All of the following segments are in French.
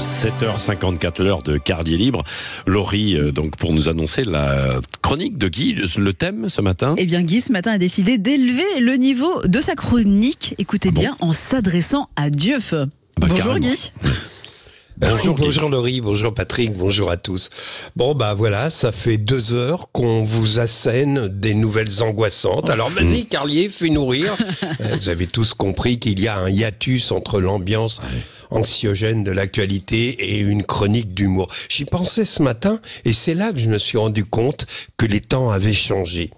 7h54, l'heure de Quartier Libre. Laurie, donc pour nous annoncer la chronique de Guy, le thème ce matin. Eh bien Guy, ce matin, a décidé d'élever le niveau de sa chronique. Écoutez bien, en s'adressant à Dieu. Bonjour carrément. Guy. Bonjour Laurie, bonjour Patrick, bonjour à tous. Bon voilà, ça fait 2 heures qu'on vous assène des nouvelles angoissantes. Alors vas-y Carlier, fais-nous rire. Vous avez tous compris qu'il y a un hiatus entre l'ambiance anxiogène de l'actualité et une chronique d'humour. J'y pensais ce matin et c'est là que je me suis rendu compte que les temps avaient changé.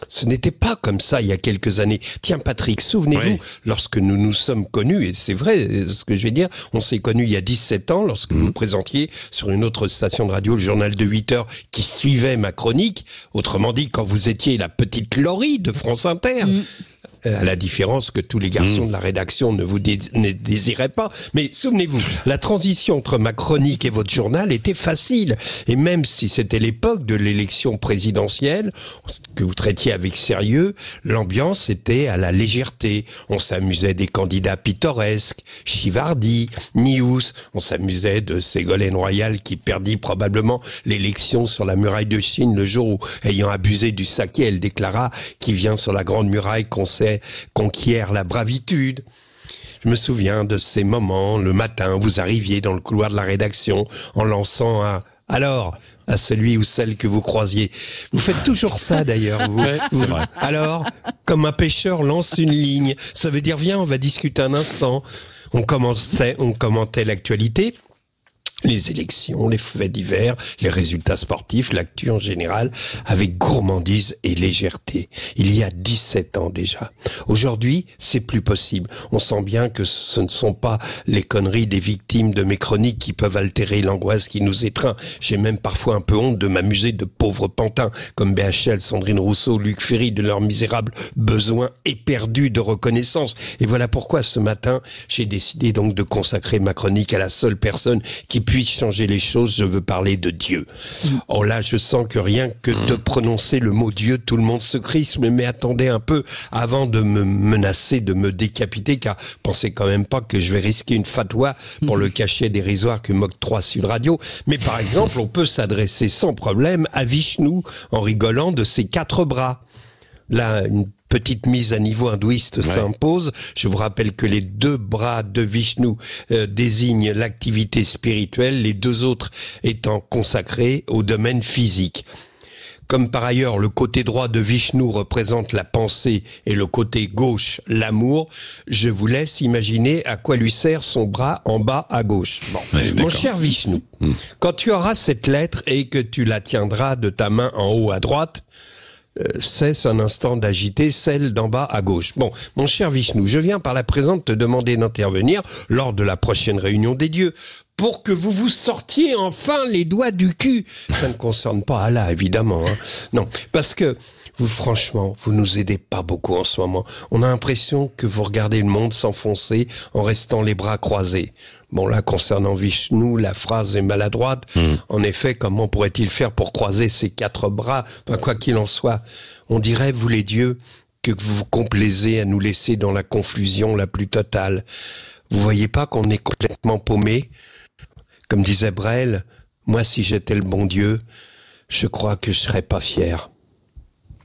Ce n'était pas comme ça il y a quelques années. Tiens Patrick, souvenez-vous, lorsque nous nous sommes connus, et c'est vrai ce que je vais dire, on s'est connus il y a 17 ans, lorsque vous présentiez sur une autre station de radio le journal de 8 heures qui suivait ma chronique, autrement dit quand vous étiez la petite Laurie de France Inter. À la différence que tous les garçons de la rédaction ne vous désiraient pas. Mais souvenez-vous, la transition entre ma chronique et votre journal était facile. Et même si c'était l'époque de l'élection présidentielle, que vous traitiez avec sérieux, l'ambiance était à la légèreté. On s'amusait des candidats pittoresques, Chivardi, Nious. On s'amusait de Ségolène Royal qui perdit probablement l'élection sur la muraille de Chine le jour où, ayant abusé du saké, elle déclara qui vient sur la grande muraille conquiert la bravitude. Je me souviens de ces moments, le matin, vous arriviez dans le couloir de la rédaction en lançant un « alors » à celui ou celle que vous croisiez. Vous faites toujours ça d'ailleurs. C'est vrai. Alors, comme un pêcheur lance une ligne, ça veut dire « viens, on va discuter un instant ». On commentait l'actualité. Les élections, les faits divers, les résultats sportifs, l'actu en général, avec gourmandise et légèreté. Il y a 17 ans déjà. Aujourd'hui, c'est plus possible. On sent bien que ce ne sont pas les conneries des victimes de mes chroniques qui peuvent altérer l'angoisse qui nous étreint. J'ai même parfois un peu honte de m'amuser de pauvres pantins comme BHL, Sandrine Rousseau, Luc Ferry, de leur misérable besoin éperdu de reconnaissance. Et voilà pourquoi ce matin, j'ai décidé donc de consacrer ma chronique à la seule personne qui puisse changer les choses, je veux parler de Dieu. Oh là, je sens que rien que de prononcer le mot Dieu, tout le monde se crispe, mais attendez un peu avant de me menacer, de me décapiter, car pensez quand même pas que je vais risquer une fatwa pour le cachet dérisoire que m'octroie Sud Radio. Mais par exemple, on peut s'adresser sans problème à Vishnu en rigolant de ses 4 bras. Là, une petite mise à niveau hindouiste s'impose. Je vous rappelle que les 2 bras de Vishnu désignent l'activité spirituelle, les 2 autres étant consacrés au domaine physique. Comme par ailleurs le côté droit de Vishnu représente la pensée et le côté gauche l'amour, je vous laisse imaginer à quoi lui sert son bras en bas à gauche. Bon. Mon cher Vishnu, quand tu auras cette lettre et que tu la tiendras de ta main en haut à droite, cesse un instant d'agiter celle d'en bas à gauche. Bon, mon cher Vishnu, je viens par la présente te demander d'intervenir lors de la prochaine réunion des dieux pour que vous vous sortiez enfin les doigts du cul. Ça ne concerne pas Allah, évidemment. Non, parce que vous, franchement, vous nous aidez pas beaucoup en ce moment. On a l'impression que vous regardez le monde s'enfoncer en restant les bras croisés. Bon, là, concernant Vishnu, la phrase est maladroite. En effet, comment pourrait-il faire pour croiser ses 4 bras? Enfin, quoi qu'il en soit, on dirait, vous les dieux, que vous vous complaisez à nous laisser dans la confusion la plus totale. Vous voyez pas qu'on est complètement paumé? Comme disait Brel, moi, si j'étais le bon Dieu, je crois que je serais pas fier.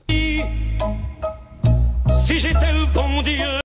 Si j'étais le bon Dieu